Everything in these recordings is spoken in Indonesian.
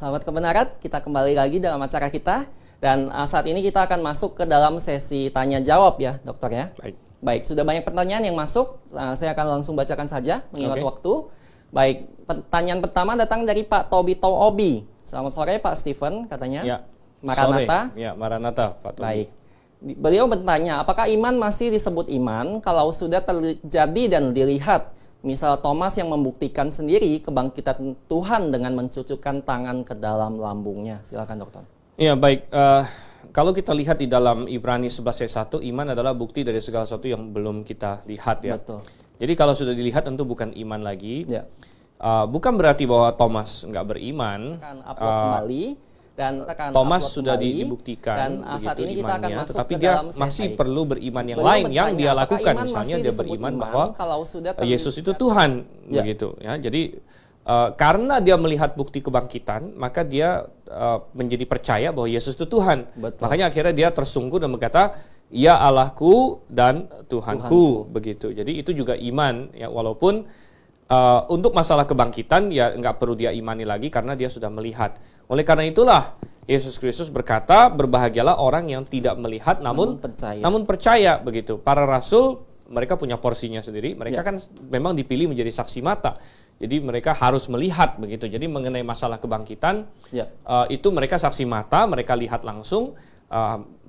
Sahabat kebenaran, kita kembali lagi dalam acara kita. Dan saat ini kita akan masuk ke dalam sesi tanya-jawab ya, dokter ya. Baik, sudah banyak pertanyaan yang masuk. Saya akan langsung bacakan saja, mengingat waktu. Baik, pertanyaan pertama datang dari Pak Tobito Obi. Selamat sore Pak Stephen, katanya. Ya, Maranatha. Sore. Ya, Maranatha, Pak Tobi. Baik. Beliau bertanya, apakah iman masih disebut iman kalau sudah terjadi dan dilihat? Misal Thomas yang membuktikan sendiri kebangkitan Tuhan dengan mencucukkan tangan ke dalam lambungnya. Silakan dokter. Ya, baik. Kalau kita lihat di dalam Ibrani 11 ayat 1, iman adalah bukti dari segala sesuatu yang belum kita lihat ya. Betul. Jadi kalau sudah dilihat tentu bukan iman lagi. Ya. Bukan berarti bahwa Thomas nggak beriman. Akan upload kembali. Dan Thomas sudah dibuktikan dan saat ini kita akan imannya, masuk tetapi ke dia dalam masih perlu beriman yang Beliau lain yang bertanya, dia apakah lakukan. iman Misalnya masih dia disebut beriman iman bahwa kalau sudah Yesus itu Tuhan, Ya. begitu ya. Jadi karena dia melihat bukti kebangkitan, maka dia menjadi percaya bahwa Yesus itu Tuhan. Betul. Makanya akhirnya dia tersungguh dan berkata, "Ya Allahku dan Tuhanku." Begitu. Jadi itu juga iman ya, walaupun untuk masalah kebangkitan ya nggak perlu dia imani lagi karena dia sudah melihat. Oleh karena itulah Yesus Kristus berkata, berbahagialah orang yang tidak melihat namun percaya begitu. Para rasul mereka punya porsinya sendiri. Mereka kan memang dipilih menjadi saksi mata. Jadi mereka harus melihat begitu. Jadi mengenai masalah kebangkitan itu mereka saksi mata, mereka lihat langsung.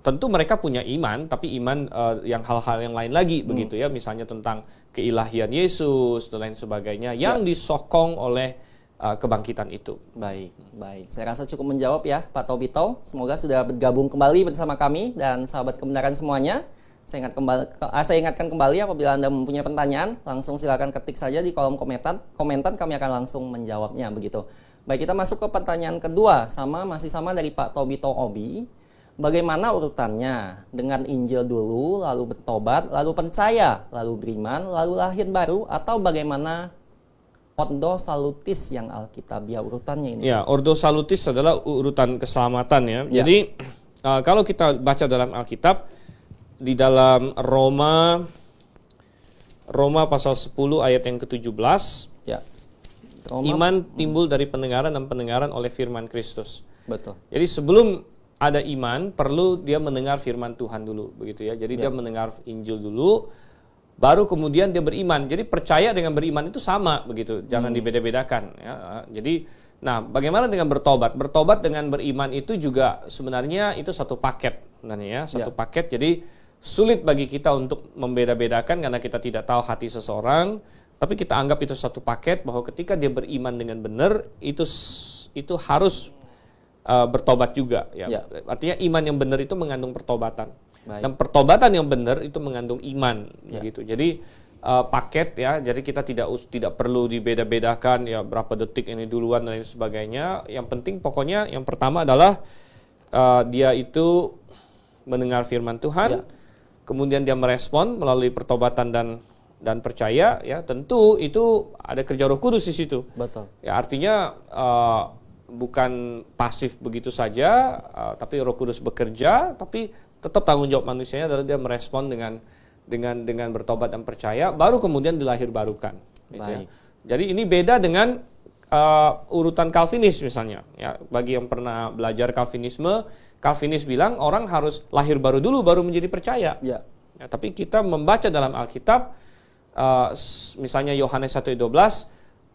Tentu mereka punya iman, tapi iman yang hal-hal yang lain lagi begitu ya. Misalnya tentang keilahian Yesus dan lain sebagainya yang disokong oleh kebangkitan itu. Baik. Saya rasa cukup menjawab ya Pak Tobito. Semoga sudah bergabung kembali bersama kami dan sahabat kebenaran semuanya. Saya ingatkan kembali apabila Anda mempunyai pertanyaan, langsung silakan ketik saja di kolom komentar kami akan langsung menjawabnya begitu. Baik, kita masuk ke pertanyaan kedua, masih sama dari Pak Tobito Obi. Bagaimana urutannya? Dengan Injil dulu, lalu bertobat, lalu percaya, lalu beriman, lalu lahir baru, atau bagaimana Ordo Salutis yang Alkitabiah urutannya ini? Ya, Ordo Salutis adalah urutan keselamatan ya. Jadi kalau kita baca dalam Alkitab, di dalam Roma pasal 10 ayat yang ke-17, iman timbul dari pendengaran dan pendengaran oleh firman Kristus. Betul. Jadi sebelum ada iman, perlu dia mendengar firman Tuhan dulu, begitu ya. Jadi dia mendengar Injil dulu, baru kemudian dia beriman. Jadi percaya dengan beriman itu sama, begitu. Jangan dibeda-bedakan. Ya. Jadi, bagaimana dengan bertobat? Bertobat dengan beriman itu juga sebenarnya itu satu paket, satu paket. Jadi sulit bagi kita untuk membeda-bedakan karena kita tidak tahu hati seseorang. Tapi kita anggap itu satu paket bahwa ketika dia beriman dengan benar, itu harus bertobat juga ya. Artinya iman yang benar itu mengandung pertobatan. Dan pertobatan yang benar itu mengandung iman begitu. Jadi paket ya. Jadi kita tidak perlu dibeda-bedakan ya berapa detik ini duluan dan lain sebagainya. Yang penting pokoknya yang pertama adalah dia itu mendengar firman Tuhan. Kemudian dia merespon melalui pertobatan dan percaya ya. Tentu itu ada kerja Roh Kudus di situ. Betul. Ya, artinya bukan pasif begitu saja, tapi Roh Kudus bekerja, tapi tetap tanggung jawab manusianya adalah dia merespon dengan bertobat dan percaya, baru kemudian dilahir barukan. Gitu ya. Jadi ini beda dengan urutan Calvinis misalnya. Ya, bagi yang pernah belajar Calvinisme, Calvinis bilang orang harus lahir baru dulu baru menjadi percaya. Ya, tapi kita membaca dalam Alkitab, misalnya Yohanes 1:12.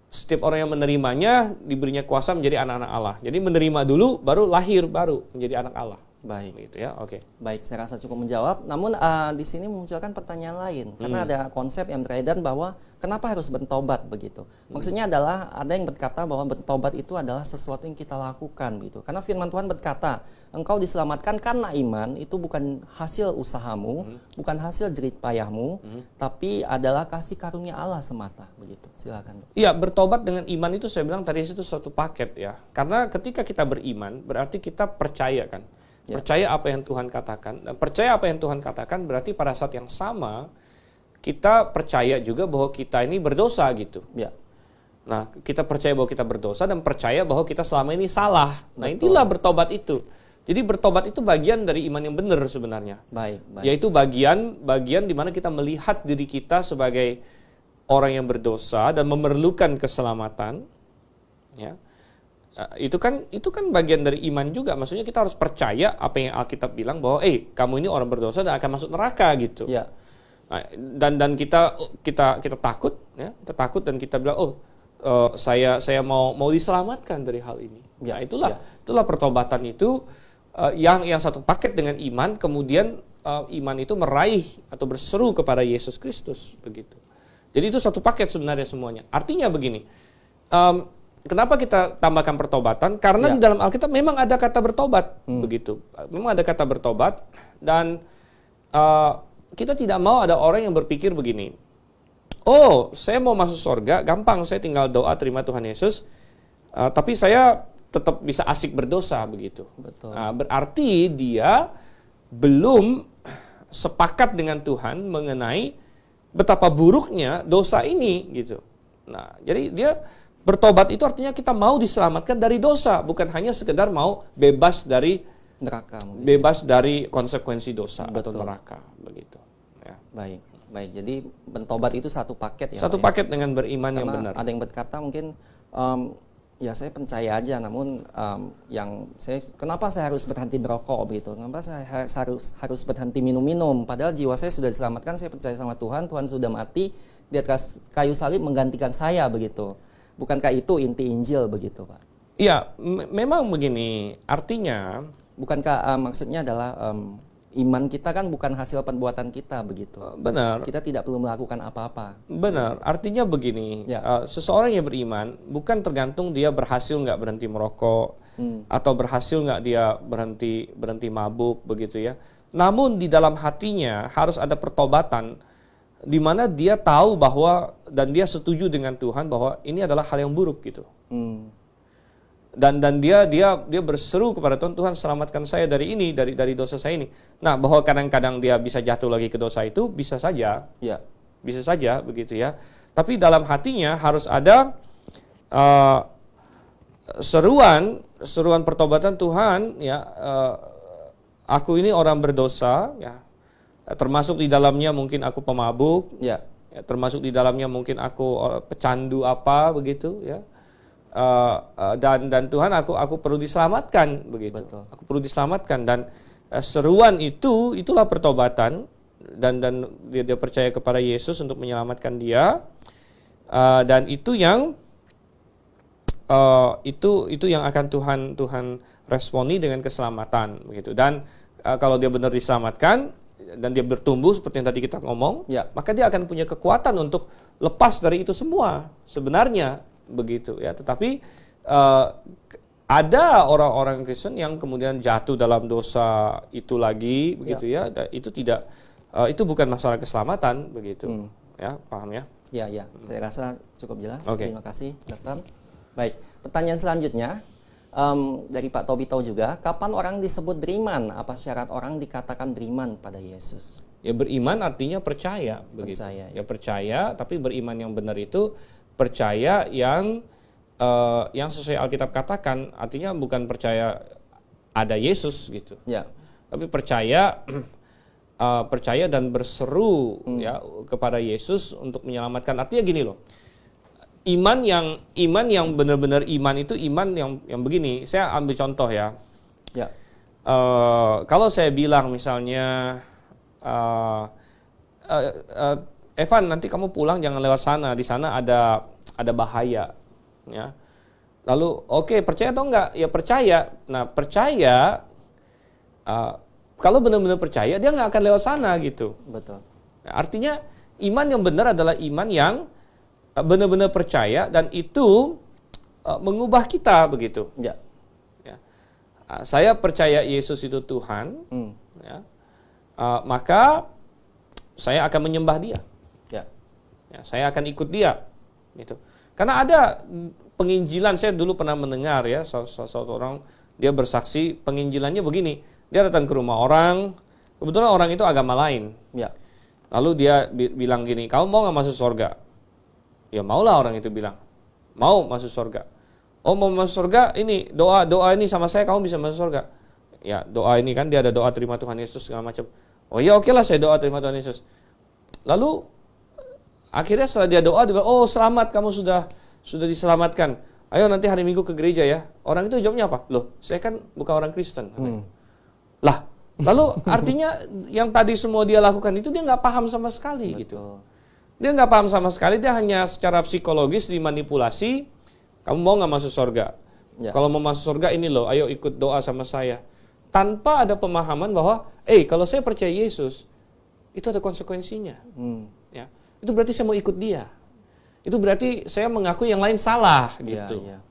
Setiap orang yang menerimanya diberinya kuasa menjadi anak-anak Allah. Jadi menerima dulu, baru lahir baru menjadi anak Allah. Baik, gitu ya. Oke. Baik, saya rasa cukup menjawab. Namun di sini memunculkan pertanyaan lain, karena ada konsep yang beredar bahwa kenapa harus bertobat begitu. Maksudnya adalah ada yang berkata bahwa bertobat itu adalah sesuatu yang kita lakukan gitu. Karena firman Tuhan berkata, engkau diselamatkan karena iman, itu bukan hasil usahamu, bukan hasil jerih payahmu, tapi adalah kasih karunia Allah semata begitu. Silakan. Iya, bertobat dengan iman itu saya bilang tadi itu satu paket ya. Karena ketika kita beriman berarti kita percaya kan. Percaya apa yang Tuhan katakan. Dan percaya apa yang Tuhan katakan berarti pada saat yang sama kita percaya juga bahwa kita ini berdosa gitu. Nah, kita percaya bahwa kita berdosa dan percaya bahwa kita selama ini salah. Nah, inilah bertobat itu. Jadi bertobat itu bagian dari iman yang benar sebenarnya. Yaitu bagian di mana kita melihat diri kita sebagai orang yang berdosa dan memerlukan keselamatan. Ya. Itu kan bagian dari iman juga. Maksudnya kita harus percaya apa yang Alkitab bilang bahwa kamu ini orang berdosa dan akan masuk neraka gitu. Ya. Dan kita takut ya, kita takut dan kita bilang saya mau diselamatkan dari hal ini. Ya, itulah pertobatan itu yang satu paket dengan iman, kemudian iman itu meraih atau berseru kepada Yesus Kristus begitu. Jadi itu satu paket sebenarnya semuanya. Artinya begini, kenapa kita tambahkan pertobatan? Karena di dalam Alkitab memang ada kata bertobat begitu. Memang ada kata bertobat dan kita tidak mau ada orang yang berpikir begini. Saya mau masuk surga, gampang, saya tinggal doa terima Tuhan Yesus. Tapi saya tetap bisa asik berdosa begitu. Betul. Berarti dia belum sepakat dengan Tuhan mengenai betapa buruknya dosa ini gitu. Nah, jadi dia bertobat itu artinya kita mau diselamatkan dari dosa, bukan hanya sekedar mau bebas dari neraka, bebas dari konsekuensi dosa atau neraka begitu. Ya. Baik. Jadi bertobat itu satu paket ya. Satu paket dengan beriman yang benar. Ada yang berkata mungkin ya saya percaya aja, namun kenapa saya harus berhenti merokok begitu? Kenapa saya harus berhenti minum-minum? Padahal jiwa saya sudah diselamatkan, saya percaya sama Tuhan, Tuhan sudah mati di atas kayu salib menggantikan saya begitu. Bukankah itu inti Injil begitu, Pak? Iya, memang begini. Artinya, bukankah maksudnya adalah iman kita kan bukan hasil perbuatan kita begitu. Benar. Kita tidak perlu melakukan apa-apa. Benar. Artinya begini, seseorang yang beriman bukan tergantung dia berhasil nggak berhenti merokok atau berhasil nggak dia berhenti mabuk begitu ya. Namun di dalam hatinya harus ada pertobatan di mana dia tahu bahwa dan dia setuju dengan Tuhan bahwa ini adalah hal yang buruk gitu. Dan dia berseru kepada Tuhan, selamatkan saya dari ini, dari dosa saya ini. Nah, bahwa kadang-kadang dia bisa jatuh lagi ke dosa itu bisa saja. Ya, bisa saja begitu ya. Tapi dalam hatinya harus ada seruan pertobatan Tuhan ya. Aku ini orang berdosa ya. Termasuk di dalamnya mungkin aku pemabuk ya, termasuk di dalamnya mungkin aku pecandu apa begitu ya. Dan Tuhan aku perlu diselamatkan begitu. Betul. Aku perlu diselamatkan dan seruan itulah pertobatan dan dia percaya kepada Yesus untuk menyelamatkan dia dan itu yang akan Tuhan responi dengan keselamatan begitu. Dan kalau dia benar diselamatkan dan dia bertumbuh seperti yang tadi kita ngomong, maka dia akan punya kekuatan untuk lepas dari itu semua sebenarnya begitu ya. Tetapi ada orang-orang Kristen yang kemudian jatuh dalam dosa itu lagi begitu ya. Itu tidak itu bukan masalah keselamatan begitu. Ya, paham ya? Ya. Saya rasa cukup jelas. Terima kasih, Dokter. Baik, pertanyaan selanjutnya dari Pak Tobito juga, kapan orang disebut beriman? Apa syarat orang dikatakan beriman pada Yesus? Ya, beriman artinya percaya begitu. Ya, percaya, tapi beriman yang benar itu percaya yang sesuai Alkitab katakan, artinya bukan percaya ada Yesus gitu. Ya. Tapi percaya dan berseru ya kepada Yesus untuk menyelamatkan. Artinya gini loh. Iman yang benar-benar iman itu iman yang begini. Saya ambil contoh ya. Ya. Kalau saya bilang misalnya Evan, nanti kamu pulang jangan lewat sana, di sana ada bahaya, ya. Lalu, percaya atau enggak? Ya percaya. Nah, percaya, kalau benar-benar percaya, dia nggak akan lewat sana gitu. Betul. Nah, artinya iman yang benar adalah iman yang benar-benar percaya dan itu mengubah kita begitu. Ya. Saya percaya Yesus itu Tuhan, ya. Maka saya akan menyembah Dia. Ya, saya akan ikut Dia, gitu. Karena ada penginjilan, saya dulu pernah mendengar ya, seorang dia bersaksi penginjilannya begini, dia datang ke rumah orang, kebetulan orang itu agama lain, ya. Lalu dia bilang gini, kamu mau nggak masuk surga? Ya maulah, orang itu bilang, mau masuk surga. Oh, mau masuk surga, ini doa ini sama saya, kamu bisa masuk surga. Ya, doa ini kan dia ada doa terima Tuhan Yesus segala macam. Oh ya, oke lah, saya doa terima Tuhan Yesus. Lalu akhirnya setelah dia doa, dia bilang, oh selamat, kamu sudah diselamatkan. ayo nanti hari Minggu ke gereja ya. Orang itu jawabnya apa? Loh, saya kan bukan orang Kristen. Lah, lalu artinya yang tadi semua dia lakukan itu dia nggak paham sama sekali. Betul. Gitu. Dia nggak paham sama sekali, dia hanya secara psikologis dimanipulasi, kamu mau nggak masuk surga? Ya. Kalau mau masuk surga ini loh, ayo ikut doa sama saya. Tanpa ada pemahaman bahwa, kalau saya percaya Yesus, itu ada konsekuensinya. Ya. Itu berarti saya mau ikut dia. Itu berarti saya mengaku yang lain salah gitu. Ya.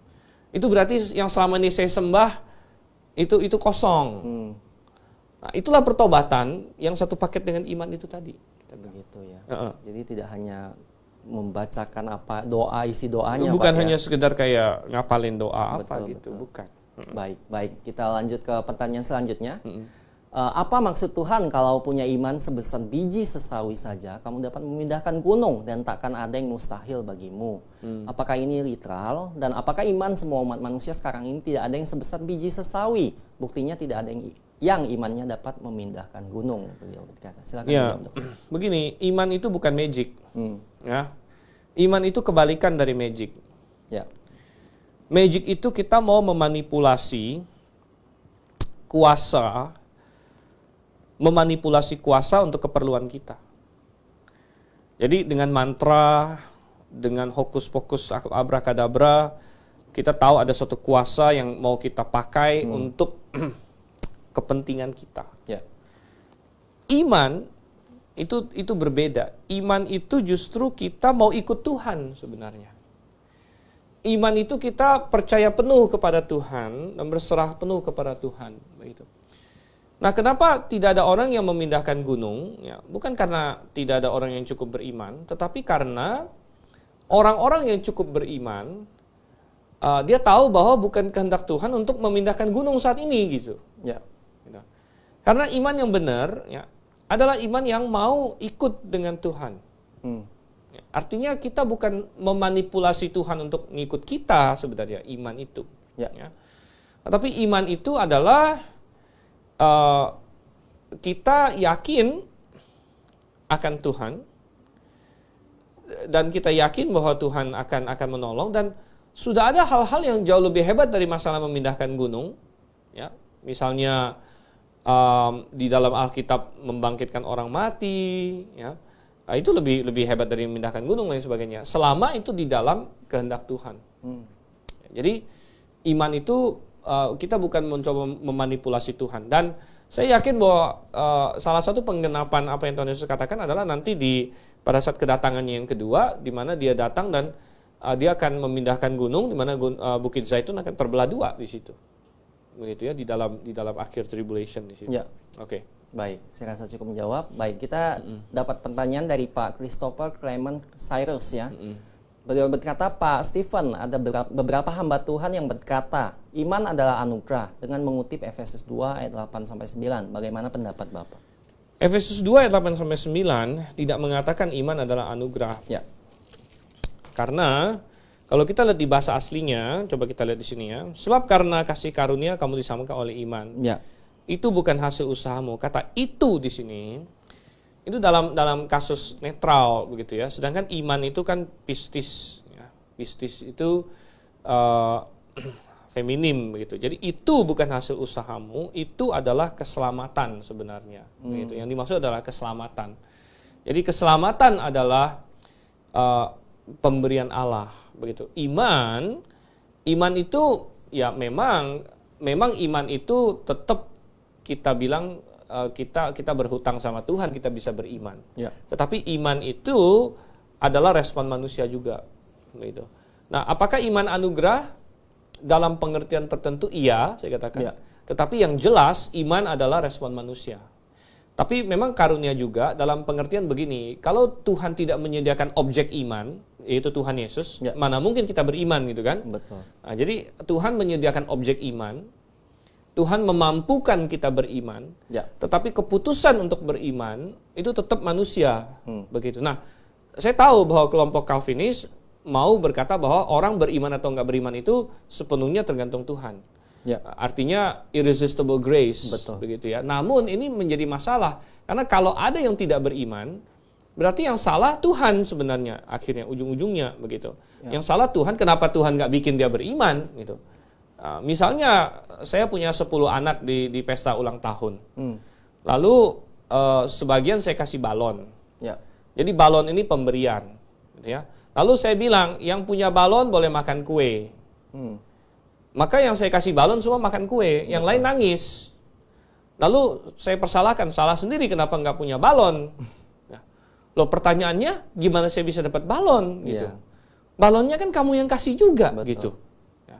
Itu berarti yang selama ini saya sembah itu kosong. Nah, itulah pertobatan yang satu paket dengan iman itu tadi. Begitu ya. Jadi tidak hanya membacakan isi doanya. Bukan Pak, hanya sekedar kayak ngapalin doa gitu, bukan. Baik. Kita lanjut ke pertanyaan selanjutnya. Apa maksud Tuhan kalau punya iman sebesar biji sesawi saja, kamu dapat memindahkan gunung dan takkan ada yang mustahil bagimu? Apakah ini literal? Dan apakah iman semua umat manusia sekarang ini tidak ada yang sebesar biji sesawi? Buktinya tidak ada yang imannya dapat memindahkan gunung. Silakan. Ya, begini, iman itu bukan magic. Ya, iman itu kebalikan dari magic. Ya. Magic itu kita mau memanipulasi kuasa untuk keperluan kita. Jadi dengan mantra, dengan hokus pokus abrakadabra, kita tahu ada suatu kuasa yang mau kita pakai untuk kepentingan kita. Ya. Iman itu berbeda. Iman itu justru kita mau ikut Tuhan sebenarnya. Iman itu kita percaya penuh kepada Tuhan dan berserah penuh kepada Tuhan, begitu. Nah, kenapa tidak ada orang yang memindahkan gunung? Ya, bukan karena tidak ada orang yang cukup beriman, tetapi karena orang-orang yang cukup beriman, dia tahu bahwa bukan kehendak Tuhan untuk memindahkan gunung saat ini, gitu. Ya. Karena iman yang benar, ya, adalah iman yang mau ikut dengan Tuhan. Ya, artinya kita bukan memanipulasi Tuhan untuk ngikut kita sebenarnya iman itu. Ya. Ya. Tetapi iman itu adalah kita yakin akan Tuhan dan kita yakin bahwa Tuhan akan menolong, dan sudah ada hal-hal yang jauh lebih hebat dari masalah memindahkan gunung. Ya, misalnya di dalam Alkitab membangkitkan orang mati, ya, itu lebih hebat dari memindahkan gunung dan sebagainya. Selama itu di dalam kehendak Tuhan. Jadi iman itu kita bukan mencoba memanipulasi Tuhan. Dan saya yakin bahwa salah satu penggenapan apa yang Tuhan Yesus katakan adalah nanti pada saat kedatangannya yang kedua, di mana dia datang dan dia akan memindahkan gunung, di mana Bukit Zaitun akan terbelah dua di situ. Begitu ya, di dalam akhir tribulation di situ. Ya. Oke. Baik, saya rasa cukup menjawab. Baik, kita dapat pertanyaan dari Pak Christopher Clement Cyrus ya. Beliau berkata, Pak Stephen, ada beberapa hamba Tuhan yang berkata, iman adalah anugerah, dengan mengutip Efesus 2 ayat 8-9. Bagaimana pendapat Bapak? Efesus 2 ayat 8-9 tidak mengatakan iman adalah anugerah. Ya. Karena kalau kita lihat di bahasa aslinya, coba kita lihat di sini ya. Sebab karena kasih karunia kamu disamakan oleh iman. Ya. Itu bukan hasil usahamu. Kata itu di sini itu dalam kasus netral begitu ya. Sedangkan iman itu kan pistis, ya. Pistis itu feminim begitu. Jadi itu bukan hasil usahamu, itu adalah keselamatan sebenarnya. Begitu. Yang dimaksud adalah keselamatan. Jadi keselamatan adalah pemberian Allah begitu. Iman itu ya memang iman itu tetap kita bilang kita berhutang sama Tuhan, kita bisa beriman. Ya. Tetapi iman itu adalah respon manusia juga. Gitu. Nah, apakah iman anugerah? Dalam pengertian tertentu iya, saya katakan. Ya. Tetapi yang jelas iman adalah respon manusia. Tapi memang karunia juga dalam pengertian begini, kalau Tuhan tidak menyediakan objek iman, yaitu Tuhan Yesus, ya, mana mungkin kita beriman gitu kan? Betul. Nah, jadi Tuhan menyediakan objek iman, Tuhan memampukan kita beriman, ya, tetapi keputusan untuk beriman itu tetap manusia, begitu. Nah, saya tahu bahwa kelompok Calvinis mau berkata bahwa orang beriman atau enggak beriman itu sepenuhnya tergantung Tuhan. Ya. Artinya irresistible grace, betul, begitu ya. Namun ini menjadi masalah karena kalau ada yang tidak beriman, berarti yang salah Tuhan sebenarnya akhirnya ujung-ujungnya begitu. Ya. Yang salah Tuhan, kenapa Tuhan nggak bikin dia beriman gitu. Misalnya saya punya 10 anak di pesta ulang tahun. Lalu sebagian saya kasih balon. Ya. Jadi balon ini pemberian gitu ya. Lalu saya bilang yang punya balon boleh makan kue. Maka yang saya kasih balon semua makan kue, yang lain nangis. Lalu saya persalahkan, salah sendiri kenapa nggak punya balon. Loh, pertanyaannya gimana saya bisa dapat balon gitu. Yeah. Balonnya kan kamu yang kasih juga. Betul. Gitu. Ya.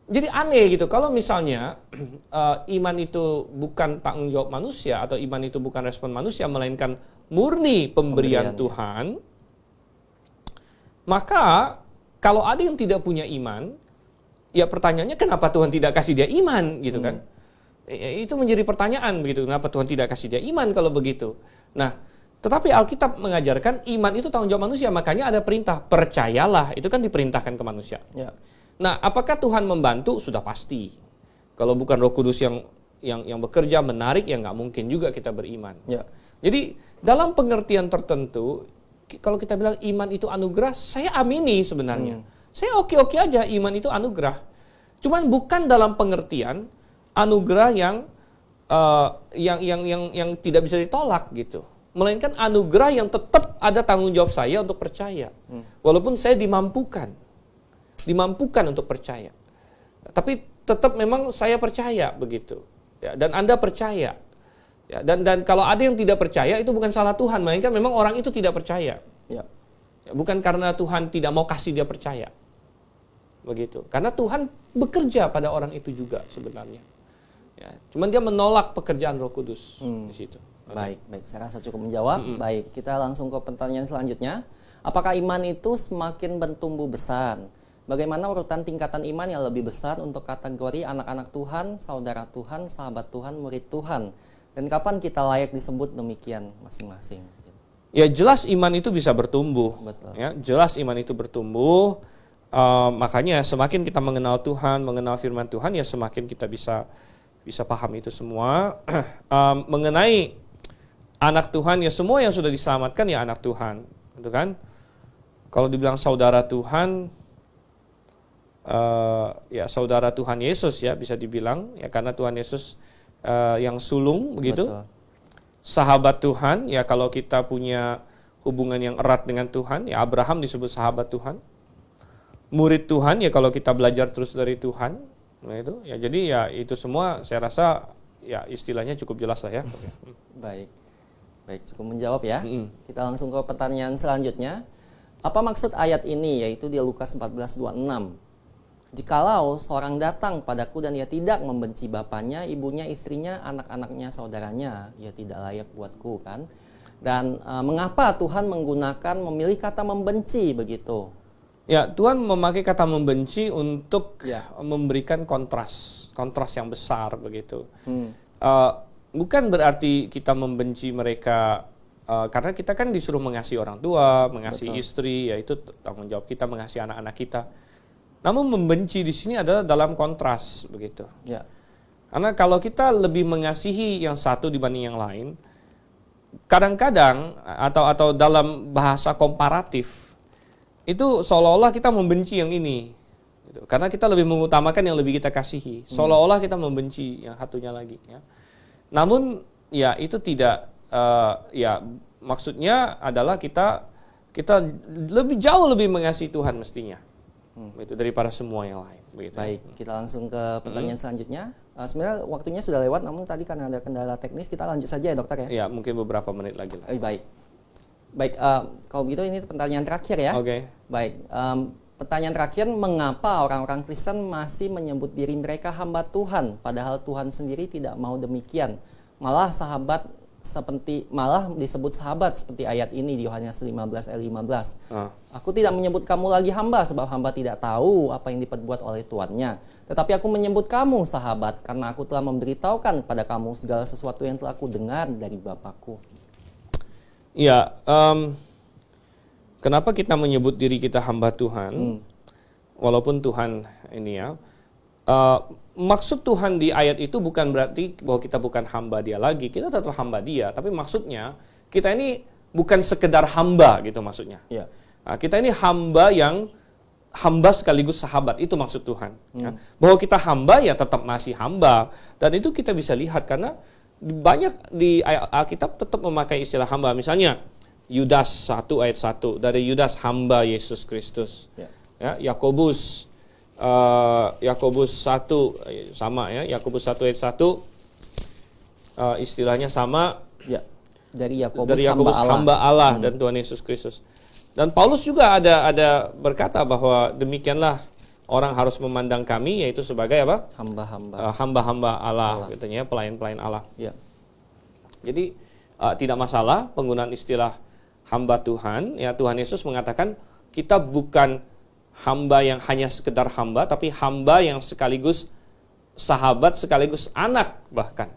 Jadi aneh gitu. Kalau misalnya iman itu bukan tanggung jawab manusia atau iman itu bukan respon manusia melainkan murni pemberian Tuhan, maka kalau ada yang tidak punya iman, ya pertanyaannya kenapa Tuhan tidak kasih dia iman gitu kan? Itu menjadi pertanyaan begitu. Kenapa Tuhan tidak kasih dia iman kalau begitu? Nah, tetapi Alkitab mengajarkan iman itu tanggung jawab manusia, makanya ada perintah percayalah, itu kan diperintahkan ke manusia. Ya. Nah, apakah Tuhan membantu? Sudah pasti. Kalau bukan Roh Kudus yang bekerja menarik, ya nggak mungkin juga kita beriman. Ya. Jadi dalam pengertian tertentu, kalau kita bilang iman itu anugerah, saya amini sebenarnya. Saya oke-oke aja iman itu anugerah. Cuman bukan dalam pengertian anugerah yang tidak bisa ditolak gitu. Melainkan anugerah yang tetap ada tanggung jawab saya untuk percaya. Walaupun saya dimampukan untuk percaya. Tapi tetap memang saya percaya begitu. Ya, dan Anda percaya. Ya, dan kalau ada yang tidak percaya itu bukan salah Tuhan, melainkan memang orang itu tidak percaya. Ya, bukan karena Tuhan tidak mau kasih dia percaya. Begitu. Karena Tuhan bekerja pada orang itu juga sebenarnya. Ya, cuman dia menolak pekerjaan Roh Kudus di situ. Baik, saya rasa cukup menjawab. Baik, kita langsung ke pertanyaan selanjutnya. Apakah iman itu semakin bertumbuh besar? Bagaimana urutan tingkatan iman yang lebih besar untuk kategori anak-anak Tuhan, saudara Tuhan, sahabat Tuhan, murid Tuhan? Dan kapan kita layak disebut demikian masing-masing? Ya, jelas iman itu bisa bertumbuh. Betul. Ya, jelas iman itu bertumbuh. Makanya semakin kita mengenal Tuhan, mengenal firman Tuhan, ya semakin kita bisa paham itu semua. Mengenai anak Tuhan, ya semua yang sudah diselamatkan ya anak Tuhan, gitu kan? Kalau dibilang saudara Tuhan, ya saudara Tuhan Yesus ya bisa dibilang, ya karena Tuhan Yesus yang sulung begitu. Betul. Sahabat Tuhan, ya kalau kita punya hubungan yang erat dengan Tuhan, ya Abraham disebut sahabat Tuhan. Murid Tuhan, ya kalau kita belajar terus dari Tuhan, nah itu, ya jadi ya itu semua saya rasa ya istilahnya cukup jelas lah ya. Baik, cukup menjawab ya. Kita langsung ke pertanyaan selanjutnya. Apa maksud ayat ini, yaitu di Lukas 14:26? Jikalau seorang datang padaku dan ia tidak membenci bapaknya, ibunya, istrinya, anak-anaknya, saudaranya, ia tidak layak buatku, kan? Dan mengapa Tuhan memilih kata membenci begitu? Ya, Tuhan memakai kata membenci untuk memberikan kontras yang besar begitu. Bukan berarti kita membenci mereka karena kita kan disuruh mengasihi orang tua, mengasihi istri, yaitu tanggung jawab kita mengasihi anak-anak kita. Namun membenci di sini adalah dalam kontras begitu. Ya. Karena kalau kita lebih mengasihi yang satu dibanding yang lain, kadang-kadang atau dalam bahasa komparatif itu seolah-olah kita membenci yang ini. Gitu. Karena kita lebih mengutamakan yang lebih kita kasihi. Seolah-olah kita membenci yang satunya lagi. Ya. Namun ya itu tidak, ya maksudnya adalah kita jauh lebih mengasihi Tuhan mestinya. Itu daripada semua yang lain. Begitu. Baik, kita langsung ke pertanyaan selanjutnya. Sebenarnya waktunya sudah lewat, namun tadi karena ada kendala teknis, kita lanjut saja ya dokter ya? Ya, mungkin beberapa menit lagi lah. Baik, kalau begitu ini pertanyaan terakhir ya. Oke. Baik, pertanyaan terakhir, mengapa orang-orang Kristen masih menyebut diri mereka hamba Tuhan, padahal Tuhan sendiri tidak mau demikian. Malah disebut sahabat seperti ayat ini di Yohanes 15 ayat 15. Aku tidak menyebut kamu lagi hamba sebab hamba tidak tahu apa yang diperbuat oleh tuannya. Tetapi aku menyebut kamu sahabat karena aku telah memberitahukan kepada kamu segala sesuatu yang telah aku dengar dari Bapakku. Ya, kenapa kita menyebut diri kita hamba Tuhan? Walaupun Tuhan ini ya, maksud Tuhan di ayat itu bukan berarti bahwa kita bukan hamba dia lagi, kita tetap hamba dia. Tapi maksudnya kita ini bukan sekedar hamba gitu maksudnya. Ya. Nah, kita ini hamba sekaligus sahabat, itu maksud Tuhan. Ya. Bahwa kita hamba ya tetap masih hamba, dan itu kita bisa lihat karena banyak di Alkitab tetap memakai istilah hamba. Misalnya Yudas 1 ayat 1, dari Yudas hamba Yesus Kristus. Ya, Yakobus 1 sama ya, Yakobus 1 ayat 1 istilahnya sama. Ya. Dari Yakobus hamba Allah dan Tuhan Yesus Kristus. Dan Paulus juga ada berkata bahwa demikianlah orang harus memandang kami, yaitu sebagai apa? Hamba-hamba Allah, katanya, pelayan-pelayan Allah. Ya. Jadi tidak masalah penggunaan istilah hamba Tuhan. Ya, Tuhan Yesus mengatakan kita bukan hamba yang hanya sekedar hamba, tapi hamba yang sekaligus sahabat, sekaligus anak bahkan.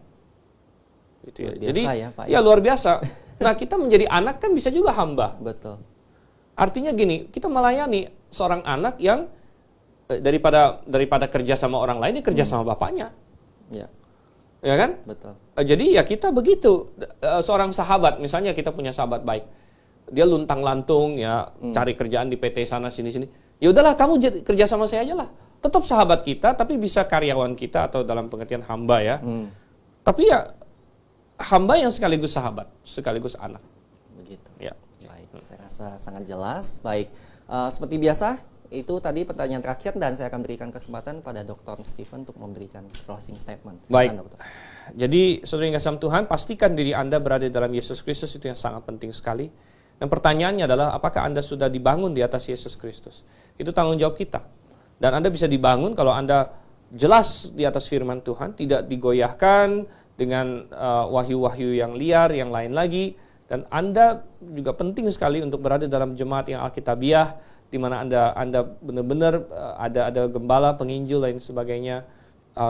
Gitu ya. Jadi ya, Pak, ya luar biasa. Nah, kita menjadi anak kan bisa juga hamba. Betul. Artinya gini, kita melayani seorang anak yang daripada kerja sama orang lain, dia kerja sama bapaknya. Ya. Ya kan? Betul. Jadi ya kita begitu. Seorang sahabat, misalnya kita punya sahabat baik, dia luntang-lantung ya, cari kerjaan di PT sana sini. Ya udahlah, kamu kerja sama saya aja lah. Tetap sahabat kita, tapi bisa karyawan kita atau dalam pengertian hamba ya. Tapi ya hamba yang sekaligus sahabat, sekaligus anak. Begitu. Ya. Baik, saya rasa sangat jelas. Baik, seperti biasa, itu tadi pertanyaan terakhir dan saya akan berikan kesempatan pada Dr. Stephen untuk memberikan closing statement. Baik. Dokter. Jadi, saudara yang kasih Tuhan, pastikan diri Anda berada dalam Yesus Kristus, itu yang sangat penting sekali. Dan pertanyaannya adalah, apakah Anda sudah dibangun di atas Yesus Kristus? Itu tanggung jawab kita. Dan Anda bisa dibangun kalau Anda jelas di atas firman Tuhan, tidak digoyahkan dengan wahyu-wahyu yang liar, yang lain lagi. Dan Anda juga penting sekali untuk berada dalam jemaat yang Alkitabiah, di mana Anda benar-benar ada gembala, penginjil, dan sebagainya,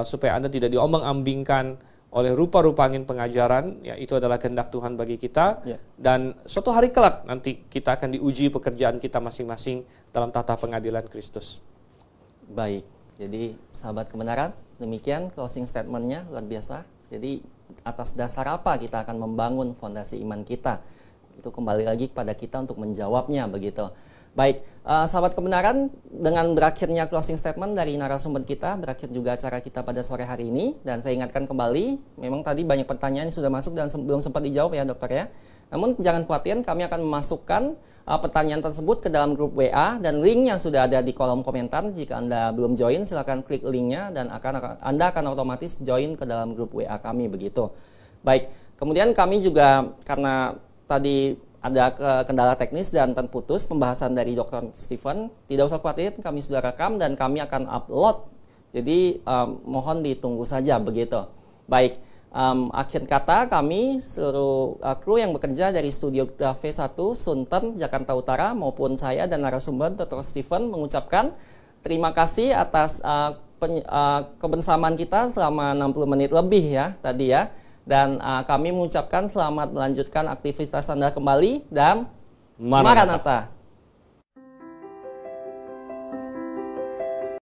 supaya Anda tidak diombang-ambingkan oleh rupa-rupa angin pengajaran. Ya, itu adalah kehendak Tuhan bagi kita. Ya. Dan suatu hari kelak nanti kita akan diuji pekerjaan kita masing-masing dalam tata pengadilan Kristus. Baik, jadi sahabat kebenaran, demikian closing statement-nya, luar biasa. Jadi atas dasar apa kita akan membangun fondasi iman kita? Itu kembali lagi kepada kita untuk menjawabnya, begitu. Baik, sahabat kebenaran, dengan berakhirnya closing statement dari narasumber kita, berakhir juga acara kita pada sore hari ini. Dan saya ingatkan kembali, memang tadi banyak pertanyaan yang sudah masuk dan belum sempat dijawab ya dokter ya. Namun jangan khawatir, kami akan memasukkan pertanyaan tersebut ke dalam grup WA, dan linknya sudah ada di kolom komentar. Jika Anda belum join, silakan klik linknya dan Anda akan otomatis join ke dalam grup WA kami, begitu. Baik, kemudian kami juga, karena tadi ada kendala teknis dan terputus pembahasan dari Dr. Stephen, tidak usah khawatir, kami sudah rekam dan kami akan upload. Jadi mohon ditunggu saja, begitu. Baik, akhir kata kami seluruh kru yang bekerja dari Studio Grave 1 Sunter, Jakarta Utara, maupun saya dan narasumber Dr. Stephen mengucapkan terima kasih atas kebersamaan kita selama 60 menit lebih ya tadi ya. Dan kami mengucapkan selamat melanjutkan aktivitas Anda kembali dan Maranatha.